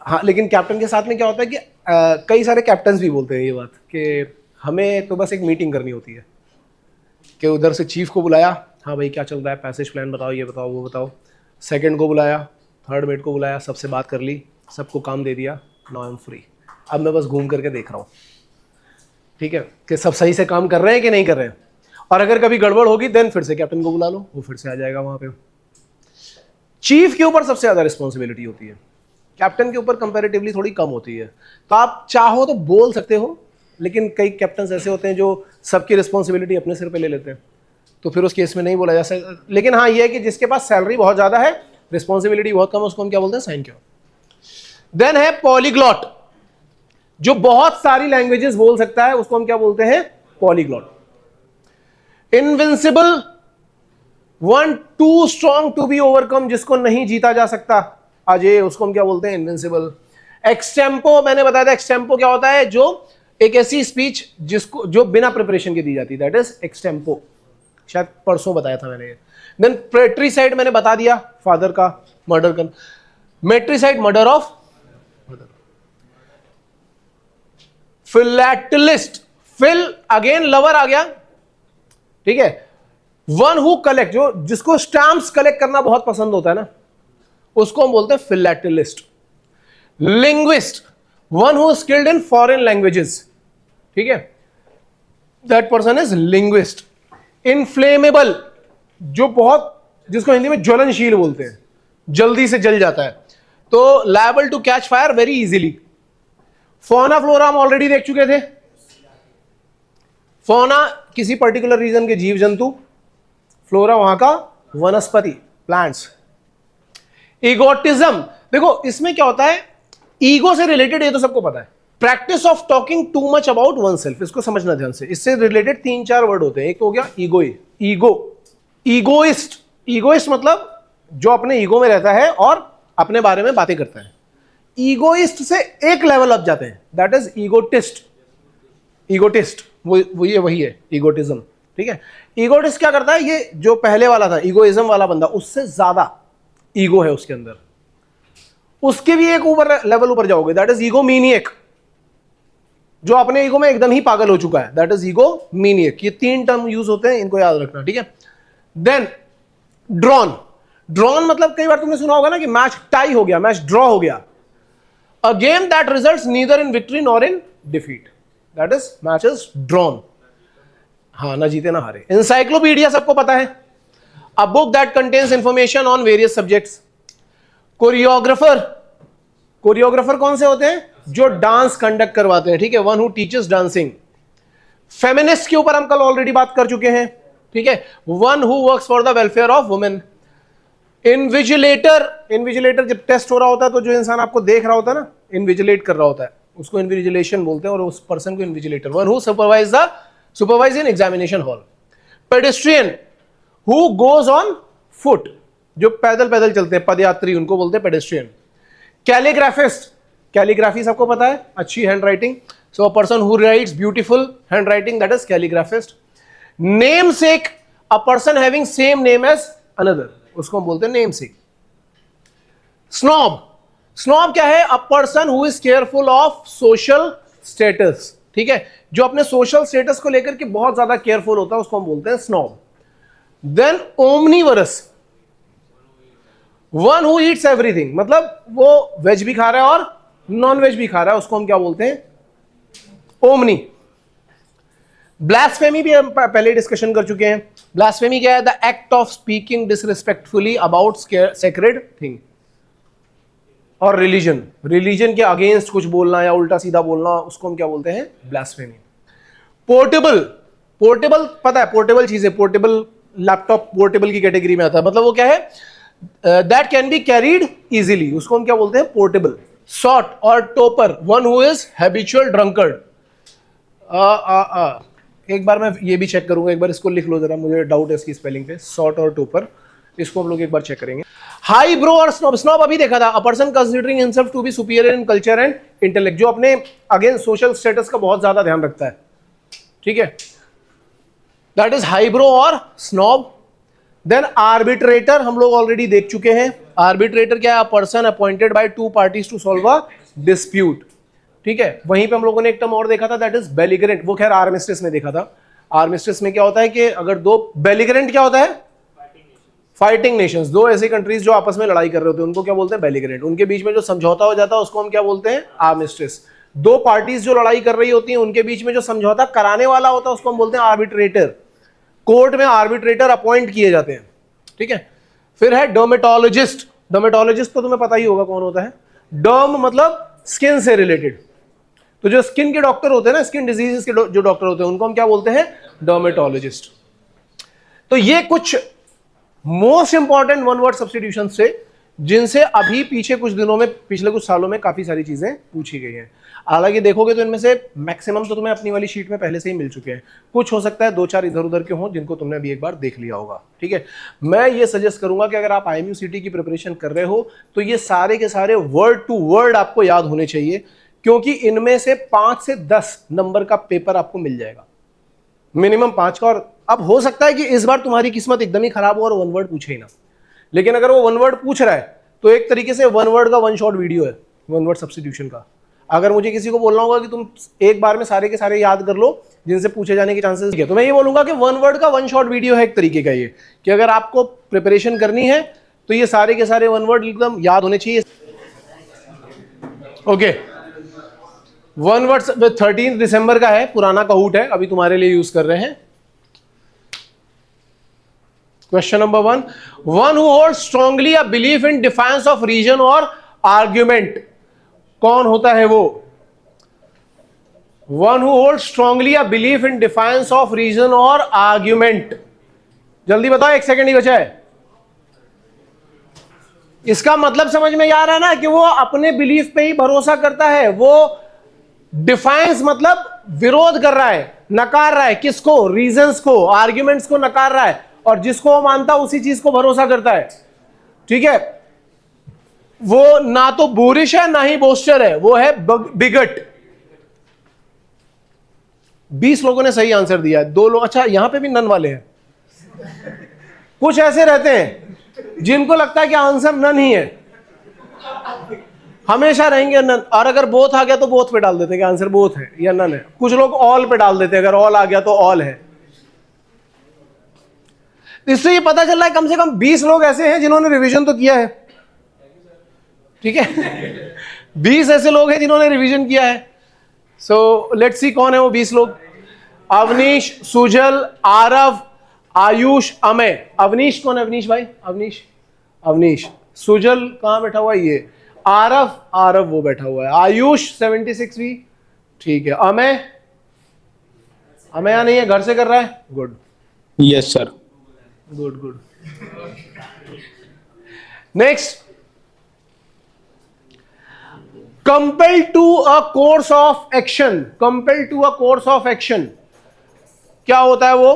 हाँ, लेकिन कैप्टन के साथ में क्या होता है कि कई सारे कैप्टन्स भी बोलते हैं ये बात कि हमें तो बस एक मीटिंग करनी होती है, कि उधर से चीफ को बुलाया, हाँ भाई क्या चल रहा है, पैसेज प्लान बताओ, ये बताओ, वो बताओ। सेकंड को बुलाया, थर्ड मेट को बुलाया, सबसे बात कर ली, सबको काम दे दिया, नाउ आई एम फ्री। अब मैं बस घूम करके देख रहा हूँ, ठीक है, कि सब सही से काम कर रहे हैं कि नहीं कर रहे हैं। और अगर कभी गड़बड़ होगी देन फिर से कैप्टन को बुला लो, वो फिर से आ जाएगा वहां पे। चीफ के ऊपर सबसे ज्यादा रिस्पॉन्सिबिलिटी होती है, कैप्टन के ऊपर कंपैरेटिवली थोड़ी कम होती है। तो आप चाहो तो बोल सकते हो, लेकिन कई कैप्टन ऐसे होते हैं जो सबकी रिस्पॉन्सिबिलिटी अपने सिर पे ले लेते हैं, तो फिर उस केस में नहीं बोला जा सकता। लेकिन हाँ, ये है कि जिसके पास सैलरी बहुत ज्यादा है, रिस्पॉन्सिबिलिटी बहुत कम है, उसको हम क्या बोलते हैं? साइनक्योर। देन है पॉलीग्लॉट, जो बहुत सारी लैंग्वेजेस बोल सकता है, उसको हम क्या बोलते हैं? Polyglot. Invincible, one too strong to be overcome, जिसको नहीं जीता जा सकता अजय, उसको हम क्या बोलते हैं? इनविंसिबल। एक्सटेम्पो, मैंने बताया था एक्सटेम्पो क्या होता है, जो एक ऐसी स्पीच जिसको जो बिना प्रिपरेशन के दी जाती है, दैट इज एक्सटेम्पो। शायद परसों बताया था मैंने। देन पेट्रीसाइड मैंने बता दिया, फादर का मर्डर कर। Matricide, murder of murder. Philatelist, phil again lover आ गया, ठीक है। वन हु कलेक्ट, जो जिसको स्टैम्प्स कलेक्ट करना बहुत पसंद होता है ना, उसको हम बोलते हैं philatelist. Linguist, one who skilled in foreign languages, ठीक है, that person is linguist. Inflammable, जो बहुत, जिसको हिंदी में ज्वलनशील बोलते हैं, जल्दी से जल जाता है, तो liable to catch fire very easily. Fauna flora हम ऑलरेडी देख चुके थे। फौना किसी पर्टिकुलर रीजन के जीव जंतु, फ्लोरा वहां का वनस्पति, प्लांट्स। ईगोटिज्म, देखो इसमें क्या होता है, ईगो से रिलेटेड, ये तो सबको पता है, practice of talking too much about one self, इसको समझना ध्यान से। इससे रिलेटेड 3-4 वर्ड होते हैं। एक तो हो गया ईगो, ईगोइस्ट। ईगोइस्ट मतलब जो अपने ईगो में रहता है और अपने बारे में बातें करता है। ईगोइस्ट से एक लेवल अप जाते हैं, दैट इज ईगोटिस्ट। ईगोटिस्ट वही है ईगोटिज्म, ठीक है। ईगोटिस्ट क्या करता है, ये जो पहले वाला था ईगोइज्म वाला बंदा, उससे ज्यादा ईगो है उसके अंदर, उसके भी एक ऊपर लेवल ऊपर जाओगे, दैट इज ईगो मीनियक, जो अपने ईगो में एकदम ही पागल हो चुका है, दैट इज ईगो मीनियक। ये 3 टर्म यूज होते हैं, इनको याद रखना, ठीक है। देन ड्रॉन, ड्रॉन मतलब कई बार तुमने सुना होगा ना कि मैच टाई हो गया, मैच ड्रॉ हो गया, a game that results neither in victory nor in defeat, that is match is drawn. हाँ, ना जीते ना हारे। इंसाइक्लोपीडिया सबको पता है, a book that contains information on various subjects. Choreographer, choreographer कौन से होते हैं? जो डांस कंडक्ट करवाते हैं, ठीक है, one who teaches dancing. Feminist के ऊपर हम कल ऑलरेडी बात कर चुके हैं, ठीक है, one who works for the welfare of women. Invigilator, invigilator जब टेस्ट हो रहा होता है तो जो इंसान आपको देख रहा होता है ना, इनविजिलेट कर रहा होता है, उसको इनविजिलेशन बोलते हैं, और उस पर्सन को invigilator. One who supervise in examination hall. Pedestrian, who goes on foot, जो पैदल पैदल चलते हैं, पदयात्री, उनको बोलते हैं पेडेस्ट्रियन। कैलीग्राफिस्ट, कैलीग्राफी सबको पता है, अच्छी handwriting, so a person who writes beautiful handwriting, that is calligraphist. Namesake, a person having same name as another, उसको हम बोलते हैं नेम सेक। स्नॉब, स्नॉब क्या है? A person who is careful of social status, ठीक है, जो अपने सोशल स्टेटस को लेकर के बहुत ज्यादा केयरफुल होता है, उसको हम बोलते हैं snob. Then omnivorous, one who eats everything, मतलब वो वेज भी खा रहा है और नॉन वेज भी खा रहा है, उसको हम क्या बोलते हैं? ओमनी। ब्लास्फेमी भी हम पहले डिस्कशन कर चुके हैं। ब्लास्फेमी क्या है? The act of speaking disrespectfully about sacred thing और रिलीजन, रिलीजन के अगेंस्ट कुछ बोलना या उल्टा सीधा बोलना, उसको हम क्या बोलते हैं? ब्लास्फेमी। पोर्टेबल, पोर्टेबल पता है, पोर्टेबल चीजें, पोर्टेबल लैपटॉप पोर्टेबल की कैटेगरी में आता है, मतलब वो क्या है? That can be carried easily, उसको हम क्या बोलते हैं? पोर्टेबल। सॉट और topper, one who is habitual drunkard. एक बार मैं ये भी चेक करूंगा, एक बार इसको लिख लो जरा, मुझे डाउट है इसकी स्पेलिंग पे। सॉट और टोपर, इसको हम लोग एक बार चेक करेंगे। हाई ब्रो और स्नॉब, स्नॉब अभी देखा था, a person considering himself to be superior in culture and intellect, जो अपने अगेन सोशल स्टेटस का बहुत ज्यादा ध्यान रखता है, ठीक है, दैट इज हाई ब्रो और स्नॉब। देन आर्बिट्रेटर, हम लोग ऑलरेडी देख चुके हैं। आर्बिट्रेटर क्या है? A person appointed by two parties to solve a dispute, ठीक है। वहीं पे हम लोगों ने एक टर्म और देखा था, दैट इज बेलिगरेंट, वो खैर आर्मिस्टिस में देखा था। आर्मिस्टिस में क्या होता है कि अगर दो, बेलिगरेंट क्या होता है? फाइटिंग नेशंस, दो ऐसी कंट्रीज जो आपस में लड़ाई कर रहे होते हैं, उनको क्या बोलते हैं? बेलिगरेंट। उनके बीच में जो समझौता हो जाता है उसको हम क्या बोलते हैं? आर्मिस्टिस। दो पार्टीज जो लड़ाई कर रही होती हैं उनके बीच में जो समझौता कराने वाला होता है उसको हम बोलते हैं आर्बिट्रेटर। कोर्ट में आर्बिट्रेटर अपॉइंट किए जाते हैं, ठीक है। फिर है डर्मेटोलॉजिस्ट, डर्मेटोलॉजिस्ट तो तुम्हें पता ही होगा कौन होता है। डर्म मतलब स्किन से रिलेटेड, तो जो स्किन के डॉक्टर होते हैं ना, स्किन डिजीजेस के जो डॉक्टर होते हैं, उनको हम क्या बोलते हैं? डर्मेटोलॉजिस्ट। तो ये कुछ most important one word substitution से, जिनसे अभी पीछे कुछ दिनों में, पिछले कुछ सालों में काफी सारी चीजें पूछी गई हैं। हालांकि देखोगे तो इनमें से मैक्सिमम तो तुम्हें अपनी वाली शीट में पहले से ही मिल चुके हैं, कुछ हो सकता है 2-4 इधर उधर के हों जिनको तुमने अभी एक बार देख लिया होगा, ठीक है। मैं ये सजेस्ट करूंगा कि अगर आप IMU CT की प्रिपरेशन कर रहे हो तो ये सारे के सारे वर्ड टू वर्ड आपको याद होने चाहिए, क्योंकि इनमें से 5 से 10 नंबर का पेपर आपको मिल जाएगा, मिनिमम 5 का। और अब हो सकता है कि इस बार तुम्हारी किस्मत एकदम ही खराब हो और वन वर्ड पूछे ही ना, लेकिन अगर वो वन वर्ड पूछ रहा है तो एक तरीके से वन वर्ड का वन शॉट वीडियो है, वन वर्ड सब्स्टिट्यूशन का। अगर मुझे किसी को बोलना होगा कि तुम एक बार में सारे के सारे याद कर लो जिनसे पूछे जाने के चांसेस है, तो मैं ये बोलूंगा कि वन वर्ड का वन शॉट वीडियो है एक तरीके का ये, कि अगर आपको प्रिपरेशन करनी है तो ये सारे के सारे वन वर्ड एकदम याद होने चाहिए। ओके, वन वर्ड 13 दिसंबर का है, पुराना कहूट है, अभी तुम्हारे लिए यूज कर रहे हैं। Question number 1, one who holds strongly a belief in defence of reason और आर्ग्यूमेंट, कौन होता है वो? One who holds strongly a belief in defence of reason और आर्ग्यूमेंट, जल्दी बताओ, 1 सेकेंड ही बचा है। इसका मतलब समझ में आ रहा है ना कि वो अपने बिलीफ पे ही भरोसा करता है, वो डिफेंस मतलब विरोध कर रहा है, नकार रहा है, किसको? रीजंस को, आर्ग्यूमेंट्स को नकार रहा है, और जिसको वो मानता उसी चीज को भरोसा करता है, ठीक है। वो ना तो बोरिश है ना ही बोस्टर है, वो है बिगट। 20 लोगों ने सही आंसर दिया है, 2 लोग, अच्छा यहां पे भी नन वाले हैं, कुछ ऐसे रहते हैं जिनको लगता है कि आंसर नन ही है, हमेशा रहेंगे नन। और अगर बोथ आ गया तो बोथ पे डाल देते हैं कि आंसर बोथ है या नन है। कुछ लोग ऑल पे डाल देते हैं, अगर ऑल आ गया तो ऑल है। इससे ये पता चल रहा है कम से कम 20 लोग ऐसे हैं जिन्होंने रिवीजन तो किया है, ठीक है। 20 ऐसे लोग हैं जिन्होंने रिवीजन किया है। सो लेट्स सी कौन है वो 20 लोग। अवनीश, सुजल, आरव, आयुष, अमय। अवनीश कौन है? अवनीश भाई, अवनीश, अवनीश। सुजल कहां बैठा हुआ है? ये। आरव, आरव वो बैठा हुआ है। आयुष 76 भी, ठीक है। अमय, अमय नहीं है, घर से कर रहा है। Good, yes sir. Good good. Next, compel to a course of action. Compel to a course of action क्या होता है वो?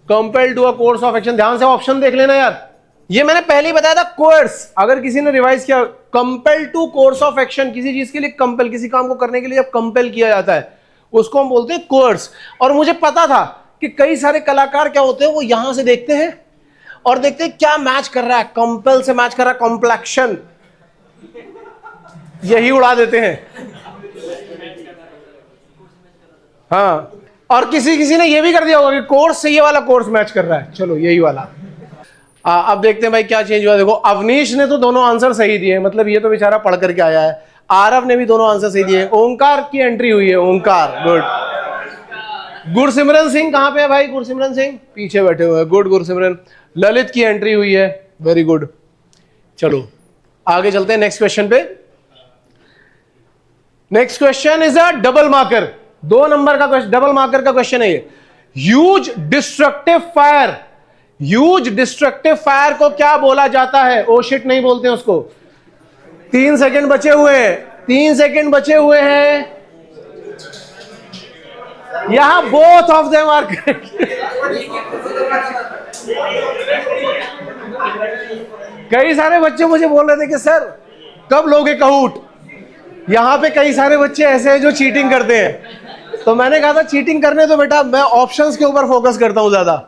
Compel to a course of action, ध्यान से ऑप्शन देख लेना यार। ये मैंने पहले ही बताया था, कोर्स। अगर किसी ने रिवाइज किया, compel to course of action, किसी चीज के लिए कंपेल, किसी काम को करने के लिए जब कंपेल किया जाता है उसको हम बोलते हैं कोर्स। और मुझे पता था कि कई सारे कलाकार क्या होते हैं, वो यहां से देखते हैं और देखते हैं क्या मैच कर रहा है, कंपेल से मैच कर रहा है, कॉम्प्लेक्शन, यही उड़ा देते हैं। हाँ, और किसी ने ये भी कर दिया होगा कि कोर्स से ये वाला कोर्स मैच कर रहा है, चलो यही वाला। अब देखते हैं भाई क्या चेंज हुआ। देखो, अवनीश ने तो दोनों आंसर सही दिए, मतलब ये तो बेचारा पढ़ करके आया है। आरव ने भी दोनों आंसर सही दिए। ओंकार की एंट्री हुई है, ओंकार, गुड। गुरसिमरन सिंह कहां पे है भाई? गुरसिमरन सिंह पीछे बैठे हुए हैं, गुड गुरसिमरन। ललित की एंट्री हुई है, वेरी गुड। चलो आगे चलते हैं नेक्स्ट क्वेश्चन पे। Next question is a double marker, 2 number का क्वेश्चन, डबल मार्कर का क्वेश्चन है ये। Huge destructive fire, huge destructive fire को क्या बोला जाता है? ओ शिट नहीं बोलते हैं उसको। 3 सेकंड बचे हुए हैं, 3 सेकंड बचे हुए हैं। यहां both of them are correct. कई सारे बच्चे मुझे बोल रहे थे कि सर कब लोगे कहूट। यहां पे कई सारे बच्चे ऐसे हैं जो चीटिंग करते हैं, तो मैंने कहा था चीटिंग करने तो बेटा मैं ऑप्शंस के ऊपर फोकस करता हूं ज्यादा।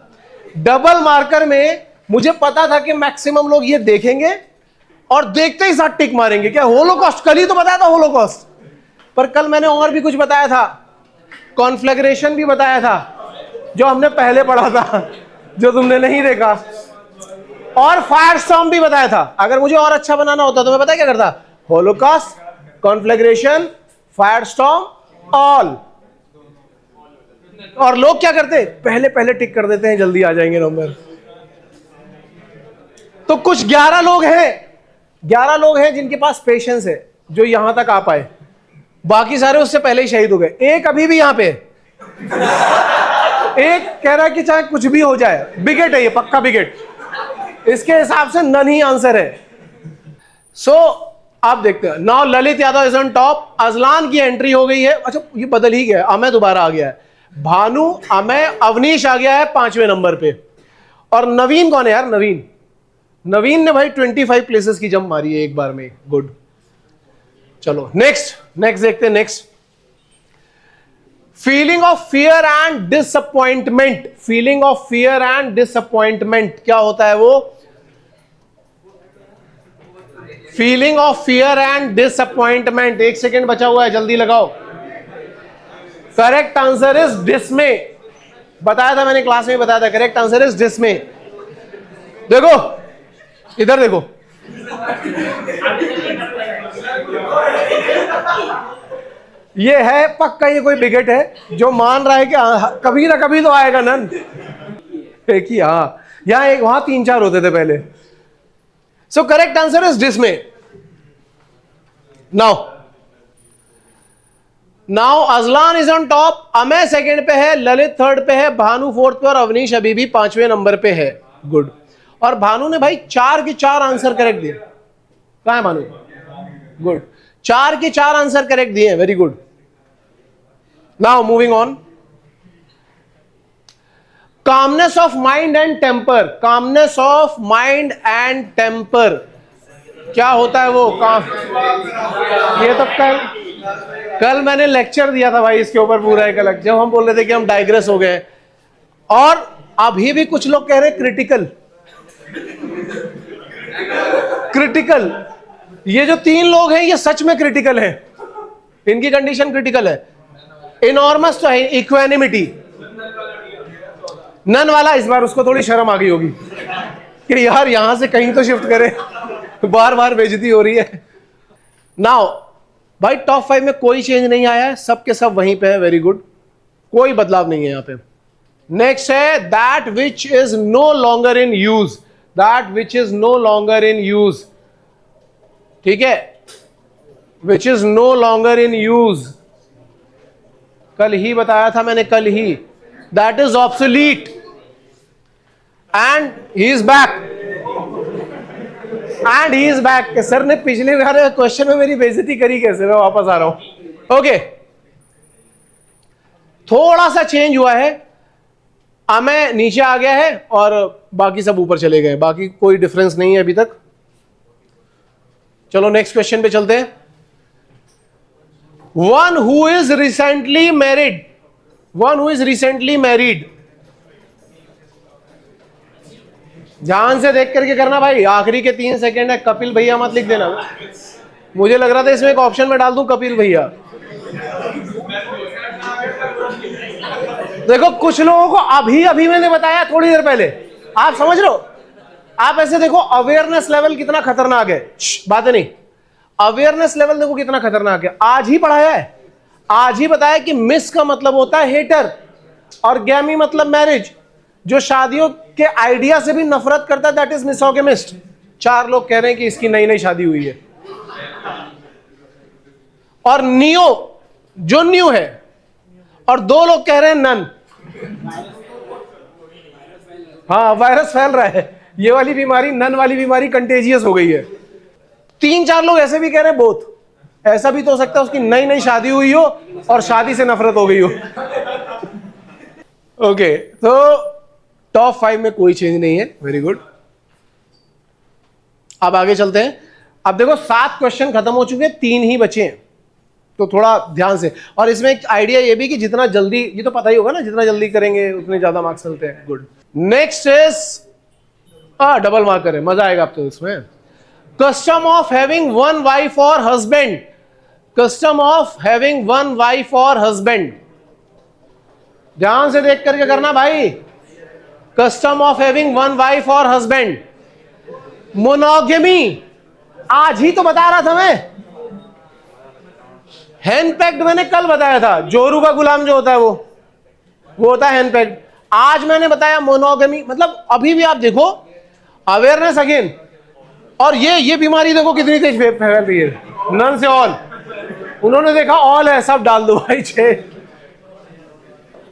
डबल मार्कर में मुझे पता था कि मैक्सिमम लोग ये देखेंगे और देखते ही साथ टिक मारेंगे। क्या होलोकॉस्ट? कल ही तो बताया था होलोकॉस्ट, पर कल मैंने और भी कुछ बताया था, कॉन्फ्लैग्रेशन भी बताया था जो हमने पहले पढ़ा था, जो तुमने नहीं देखा, और फायर स्टॉर्म भी बताया था। अगर मुझे और अच्छा बनाना होता तो मैं पता क्या करता? Holocaust, conflagration, fire storm, all. और लोग क्या करते? पहले पहले टिक कर देते हैं, जल्दी आ जाएंगे नंबर। तो कुछ 11 लोग हैं, 11 लोग हैं जिनके पास पेशेंस है, जो यहां तक आ पाए। बाकी सारे उससे पहले ही शहीद हो गए। एक अभी भी यहां पे, एक कह रहा है कि चाहे कुछ भी हो जाए, बिगेट है ये, पक्का बिगेट। इसके हिसाब से नन ही आंसर है। सो आप देखते हैं now Lalit Yadav is on top. Azlan की एंट्री हो गई है। अच्छा ये बदल ही गया, अमय दोबारा आ गया है। भानु, अमय, अवनीश आ गया है 5वें नंबर पे। और नवीन कौन है यार? नवीन, नवीन ने भाई 25 प्लेसेस की जंप मारी है एक बार में, गुड। चलो नेक्स्ट देखते हैं। Next, feeling of fear and disappointment. Feeling of fear and disappointment क्या होता है वो? Feeling of fear and disappointment. 1 second बचा हुआ है, जल्दी लगाओ। Correct answer is डिसमे। बताया था मैंने, क्लास में बताया था, करेक्ट आंसर इज डिसमे। देखो इधर देखो, ये है पक्का, ये कोई बिगट है जो मान रहा है कि कभी ना कभी तो आएगा नन। एक ही, हाँ यहां एक, वहां 3-4 होते थे पहले। So correct answer is डिसमे। Now Azlan is on top, Amay second पे है, ललित थर्ड पे है, भानु फोर्थ पे और अवनीश अभी भी 5वें नंबर पे है, गुड। और भानु ने भाई 4 के 4 आंसर करेक्ट दिए। कहां है भानु? गुड, 4 के 4 आंसर करेक्ट दिए, very good. Now moving on, calmness of mind and temper. Calmness of mind and temper क्या होता है वो? ये तो कल मैंने लेक्चर दिया था भाई इसके ऊपर पूरा एक अलग, जब हम बोल रहे थे कि हम डाइग्रेस हो गए। और अभी भी कुछ लोग कह रहे क्रिटिकल। क्रिटिकल। ये जो 3 लोग हैं ये सच में क्रिटिकल हैं, इनकी कंडीशन क्रिटिकल है। इनॉर्मस तो है, इक्वेनिमिटी। नन वाला इस बार उसको थोड़ी शर्म आ गई होगी कि यार यहां से कहीं तो शिफ्ट करे, बार बार बेइज्जती हो रही है। नाउ भाई टॉप 5 में कोई चेंज नहीं आया है, सब के सब वहीं पे है, वेरी गुड, कोई बदलाव नहीं है यहां पे। नेक्स्ट है that which is no longer in use, that which is no longer in use, ठीक है, which is no longer in use, कल ही बताया था मैंने, कल ही, that is obsolete and he is back, and he is back. Sir ने पिछले बार क्वेश्चन में मेरी बेइज्जती करी कैसे, मैं वापस आ रहा हूं। ओके, थोड़ा सा चेंज हुआ है, अमे नीचे आ गया है और बाकी सब ऊपर चले गए, बाकी कोई डिफरेंस नहीं है अभी तक। चलो नेक्स्ट क्वेश्चन पे चलते हैं। One who is recently married, one who is recently married, ध्यान से देख करके करना भाई, आखिरी के 3 सेकंड है। कपिल भैया मत लिख देना, मुझे लग रहा था इसमें एक ऑप्शन में डाल दूं कपिल भैया। देखो कुछ लोगों को अभी अभी मैंने बताया थोड़ी देर पहले, आप समझ लो, आप ऐसे देखो अवेयरनेस लेवल कितना खतरनाक है, बात नहीं, अवेयरनेस लेवल देखो कितना खतरनाक है। आज ही पढ़ाया है, आज ही बताया कि मिस का मतलब होता है हेटर और गैमी मतलब मैरिज, जो शादियों के आइडिया से भी नफरत करता है दैट इज मिसोगेमिस्ट। 4 लोग कह रहे हैं कि इसकी नई नई शादी हुई है, और नियो जो न्यू है, और 2 लोग कह रहे हैं नन। हाँ वायरस फैल रहा है, ये वाली बीमारी, नन वाली बीमारी कंटेजियस हो गई है। 3-4 लोग ऐसे भी कह रहे हैं बोथ, ऐसा भी तो हो सकता है उसकी नई नई शादी हुई हो और शादी से नफरत हो गई हो। ओके, तो टॉप 5 में कोई चेंज नहीं है, वेरी गुड। अब आगे चलते हैं। अब देखो 7 क्वेश्चन खत्म हो चुके हैं, 3 ही बचे हैं, तो थोड़ा ध्यान से। और इसमें एक आइडिया ये भी कि जितना जल्दी, ये तो पता ही होगा ना, जितना जल्दी करेंगे उतने ज्यादा मार्क्स मिलते हैं। Good. Next is double marker है, मजा आएगा आपको इसमें। Custom of having one wife और husband, custom of having one wife और हस्बैंड, ध्यान से देख करके करना भाई। Custom of having one wife और हस्बैंड, मोनोगेमी आज ही तो बता रहा था मैं, हैंडपैक्ड मैंने कल बताया था, जोरू का गुलाम जो होता है वो होता है हैंडपैक्ड। आज मैंने बताया मोनोगेमी, मतलब अभी भी आप देखो अवेयरनेस अगेन। और ये बीमारी देखो कितनी तेज फैल रही है, नन से ऑल, उन्होंने देखा ऑल है, सब डाल दो भाई 6।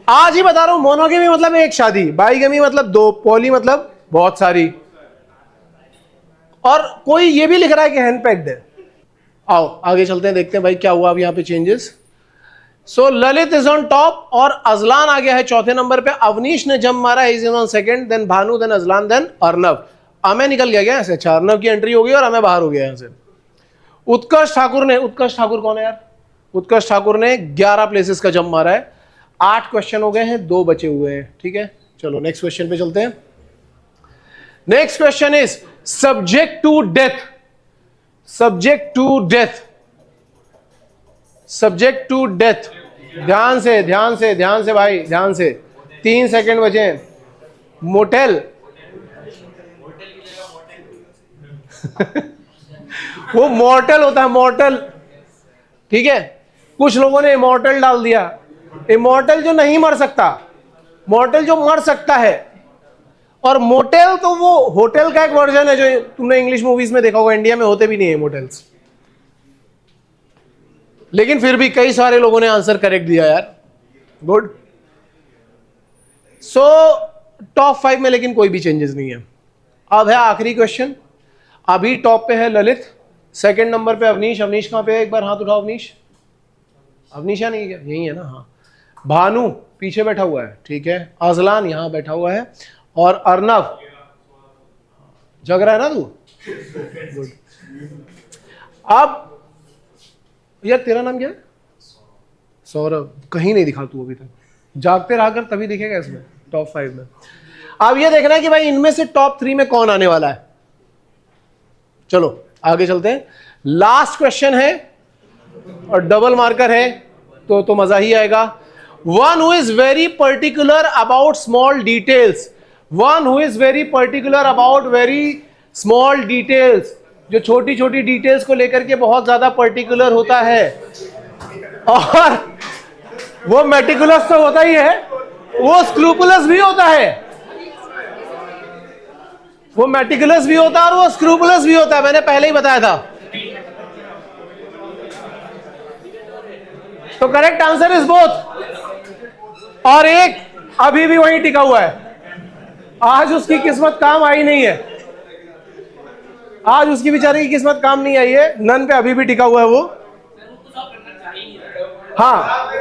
आज ही बता रहा हूं, मोनोगेमी मतलब एक शादी, बाईगेमी मतलब 2, पॉली मतलब बहुत सारी, और कोई ये भी लिख रहा है कि हैंडपैक्ड है। आओ आगे चलते हैं, देखते हैं भाई क्या हुआ अब यहाँ पे changes. So Lalit is on top और अजलान आ गया है 4थे नंबर पे। अवनीश ने जंप मारा, is on second, then Bhanu, then Ajlan, then Arnav. अमे निकल गया क्या ऐसे, अच्छा अर्नव की एंट्री हो गई और अमे बाहर हो गया यहाँ से। उत्कर्ष ठाकुर ने, उत्कर्ष ठाकुर कौन है यार, उत्कर्ष ठाकुर ने 11 प्लेसेस का जंप मारा है। 8 क्वेश्चन हो गए हैं, 2 बचे हुए हैं, ठीक है। चलो नेक्स्ट क्वेश्चन पे चलते हैं। Next question is subject to death, subject to death, subject to death, ध्यान से ध्यान से ध्यान से भाई, ध्यान से, 3 सेकंड बचे हैं। मोटेल वो मॉर्टल होता है, मॉर्टल, ठीक है। कुछ लोगों ने इमॉर्टल डाल दिया, इमॉर्टल जो नहीं मर सकता, मॉर्टल जो मर सकता है, और मोटेल तो वो होटल का एक वर्जन है जो तुमने इंग्लिश मूवीज में देखा होगा, इंडिया में होते भी नहीं है मोटेल्स। लेकिन फिर भी कई सारे लोगों ने आंसर करेक्ट दिया यार, गुड। सो टॉप 5 में लेकिन कोई भी चेंजेस नहीं है। अब है आखिरी क्वेश्चन। अभी टॉप पे है ललित, सेकंड नंबर पे अवनीश, अवनीश कहां पे है, एक बार हाथ उठाओ अवनीश, अवनीश या नहीं, यही है ना, हाँ। भानु पीछे बैठा हुआ है, ठीक है। अजलान यहां बैठा हुआ है, और अर्नव, जग रहा है ना तू, गुड। अब यार तेरा नाम क्या है, सौरभ, कहीं नहीं दिखा तू अभी तक, जागते रहा कर तभी दिखेगा इसमें टॉप 5 में। अब ये देखना है कि भाई इनमें से टॉप 3 में कौन आने वाला है, चलो आगे चलते हैं, लास्ट क्वेश्चन है और डबल मार्कर है तो मजा ही आएगा। One who is very particular about small details, one who is very particular about very small details, जो छोटी छोटी डिटेल्स को लेकर के बहुत ज्यादा पर्टिकुलर होता है, और वो मेटिकुलस तो होता ही है, वो स्क्रूपुलस भी होता है, वो मेटिकुलस भी होता है और वो स्क्रूपुलस भी होता है, मैंने पहले ही बताया था। तो करेक्ट आंसर इज बोथ। और एक अभी भी वहीं टिका हुआ है, आज उसकी किस्मत काम आई नहीं है, आज उसकी बेचारे की किस्मत काम नहीं आई है, नन पे अभी भी टिका हुआ है वो। हाँ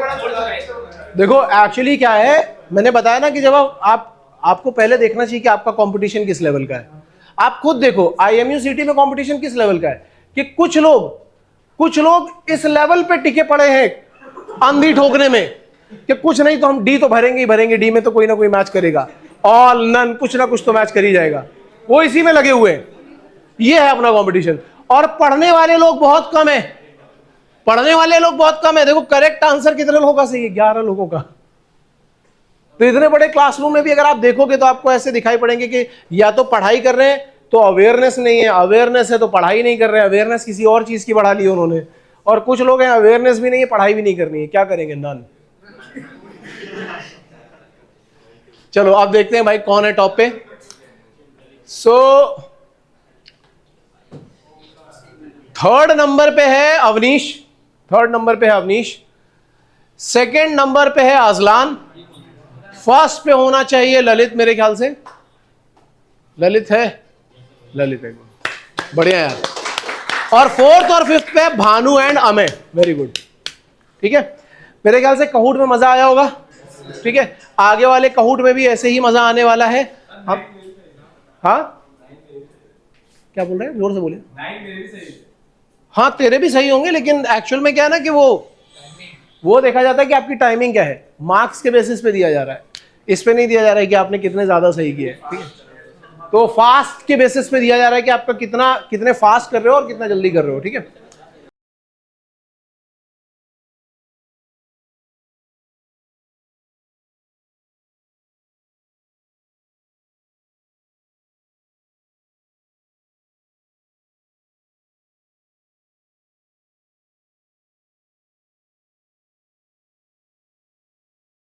देखो एक्चुअली क्या है, मैंने बताया ना कि जब आपको पहले देखना चाहिए कि आपका कंपटीशन किस लेवल का है। आप खुद देखो IMU CT में कंपटीशन किस लेवल का है, कि कुछ लोग इस लेवल पे टिके पड़े हैं अंधी ठोकने में कि कुछ नहीं तो हम डी तो भरेंगे ही भरेंगे, डी में तो कोई ना कोई मैच करेगा, ऑल नन कुछ ना कुछ तो मैच कर ही जाएगा, वो इसी में लगे हुए हैं। ये है अपना कंपटीशन। और पढ़ने वाले लोग बहुत कम है, पढ़ने वाले लोग बहुत कम है। देखो करेक्ट आंसर कितने लोगों का सही है, 11 लोगों का। तो इतने बड़े क्लासरूम में भी अगर आप देखोगे तो आपको ऐसे दिखाई पड़ेंगे कि या तो पढ़ाई कर रहे हैं तो अवेयरनेस नहीं है, अवेयरनेस है तो पढ़ाई नहीं कर रहे हैं, अवेयरनेस किसी और चीज की बढ़ा ली उन्होंने, और कुछ लोग हैं अवेयरनेस भी नहीं है पढ़ाई भी नहीं करनी है, क्या करेंगे नन। चलो अब देखते हैं भाई कौन है टॉप पे। थर्ड नंबर पे है अवनीश, थर्ड नंबर पे है अवनीश, सेकंड नंबर पे है अजलान, फर्स्ट पे होना चाहिए ललित, मेरे ख्याल से ललित है, ललित है, बढ़िया यार। और फोर्थ और फिफ्थ पे Bhanu and Amay, very good, ठीक है। मेरे ख्याल से कहूट में मजा आया होगा, ठीक है। आगे वाले कहूट में भी ऐसे ही मजा आने वाला है। हम हाँ क्या बोल रहे हैं, जोर से बोले। हाँ तेरे भी सही होंगे, लेकिन एक्चुअल में क्या है ना कि वो देखा जाता है कि आपकी टाइमिंग क्या है, मार्क्स के बेसिस पे दिया जा रहा है, इस पे नहीं दिया जा रहा है कि आपने कितने ज्यादा सही किए, ठीक है। तो फास्ट के बेसिस पे दिया जा रहा है कि आपका कितने फास्ट कर रहे हो और कितना जल्दी कर रहे हो, ठीक है।